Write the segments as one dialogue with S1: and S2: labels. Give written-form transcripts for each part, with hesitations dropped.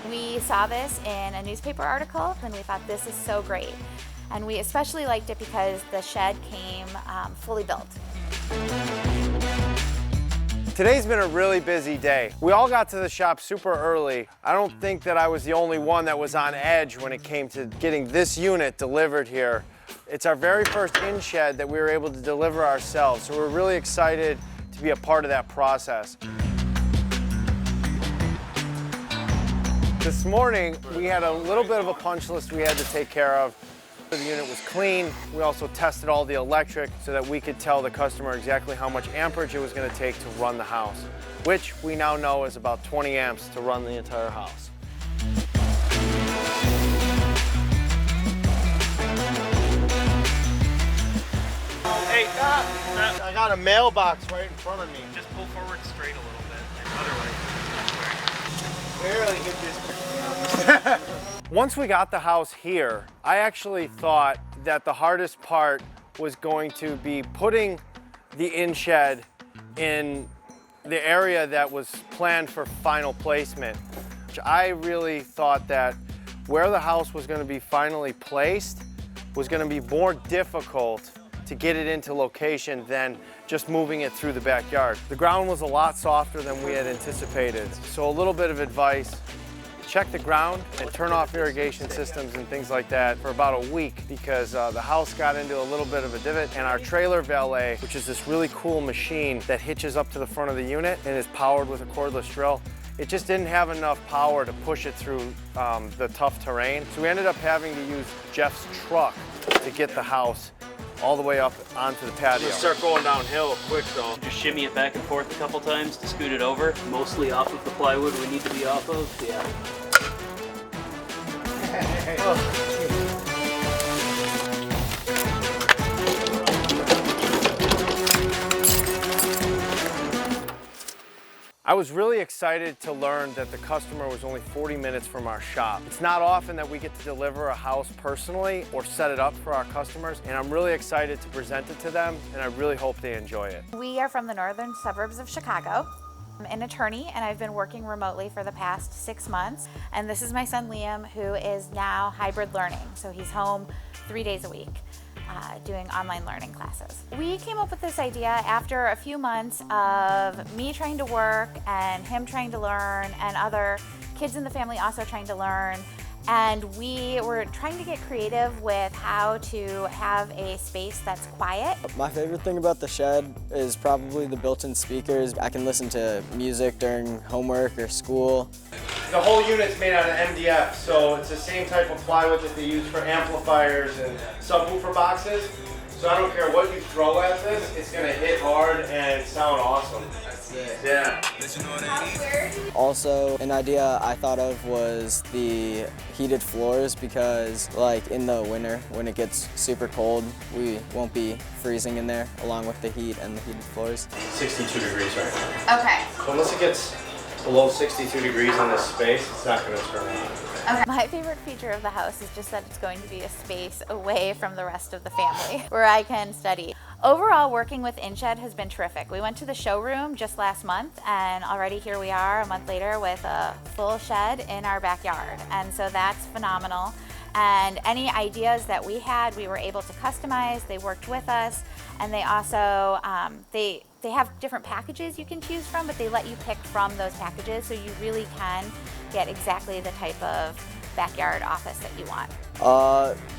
S1: We saw this in a newspaper article and we thought this is so great. And we especially liked it because the shed came fully built.
S2: Today's been a really busy day. We all got to the shop super early. I don't think that I was the only one that was on edge when it came to getting this unit delivered here. It's our very first in-shed that we were able to deliver ourselves, so we're really excited to be a part of that process. This morning, we had a little bit of a punch list we had to take care of. The unit was clean. We also tested all the electric so that we could tell the customer exactly how much amperage it was going to take to run the house, which we now know is about 20 amps to run the entire house. Hey, I got a mailbox right in front of me.
S3: Just pull forward straight a little bit. Otherwise,
S2: Barely get this. Once we got the house here, I actually thought that the hardest part was going to be putting the in-shed in the area that was planned for final placement. I really thought that where the house was going to be finally placed was going to be more difficult to get it into location than just moving it through the backyard. The ground was a lot softer than we had anticipated. So a little bit of advice, check the ground and turn off irrigation systems and things like that for about a week because the house got into a little bit of a divot, and our trailer valet, which is this really cool machine that hitches up to the front of the unit and is powered with a cordless drill, it just didn't have enough power to push it through the tough terrain. So we ended up having to use Jeff's truck to get the house all the way up onto the patio.
S4: Start going downhill quick though.
S3: just shimmy it back and forth a couple times to scoot it over. Mostly off of the plywood we need to be off of. Yeah.
S2: I was really excited to learn that the customer was only 40 minutes from our shop. It's not often that we get to deliver a house personally or set it up for our customers, and I'm really excited to present it to them, and I really hope they enjoy it.
S1: We are from the northern suburbs of Chicago. I'm an attorney and I've been working remotely for the past 6 months. And this is my son Liam, who is now hybrid learning. So he's home 3 days a week doing online learning classes. We came up with this idea after a few months of me trying to work and him trying to learn and other kids in the family also trying to learn. And we were trying to get creative with how to have a space that's quiet.
S5: My favorite thing about the shed is probably the built-in speakers. I can listen to music during homework or school.
S2: The whole unit's made out of MDF, so it's the same type of plywood that they use for amplifiers and subwoofer boxes. So I don't care what you throw at this, it's gonna hit hard and sound awesome. Yeah.
S5: Also, an idea I thought of was the heated floors because, like, in the winter when it gets super cold, we won't be freezing in there along with the heat and the heated floors.
S2: 62 degrees right now.
S1: Okay.
S2: So unless it gets below 62 degrees in this space, it's not gonna turn on.
S1: Okay. My favorite feature of the house is just that it's going to be a space away from the rest of the family where I can study. Overall, working with InShed has been terrific. We went to the showroom just last month and already here we are a month later with a full shed in our backyard. And so that's phenomenal. And any ideas that we had, we were able to customize. They worked with us, and they also, they have different packages you can choose from, but they let you pick from those packages, so you really can get exactly the type of backyard office that you want.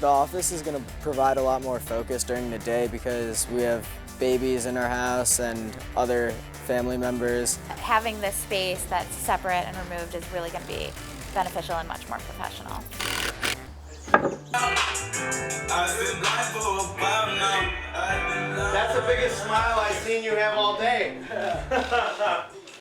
S5: The office is going to provide a lot more focus during the day because we have babies in our house and other family members.
S1: Having this space that's separate and removed is really going to be beneficial and much more professional.
S2: That's the biggest smile I've seen you have all day.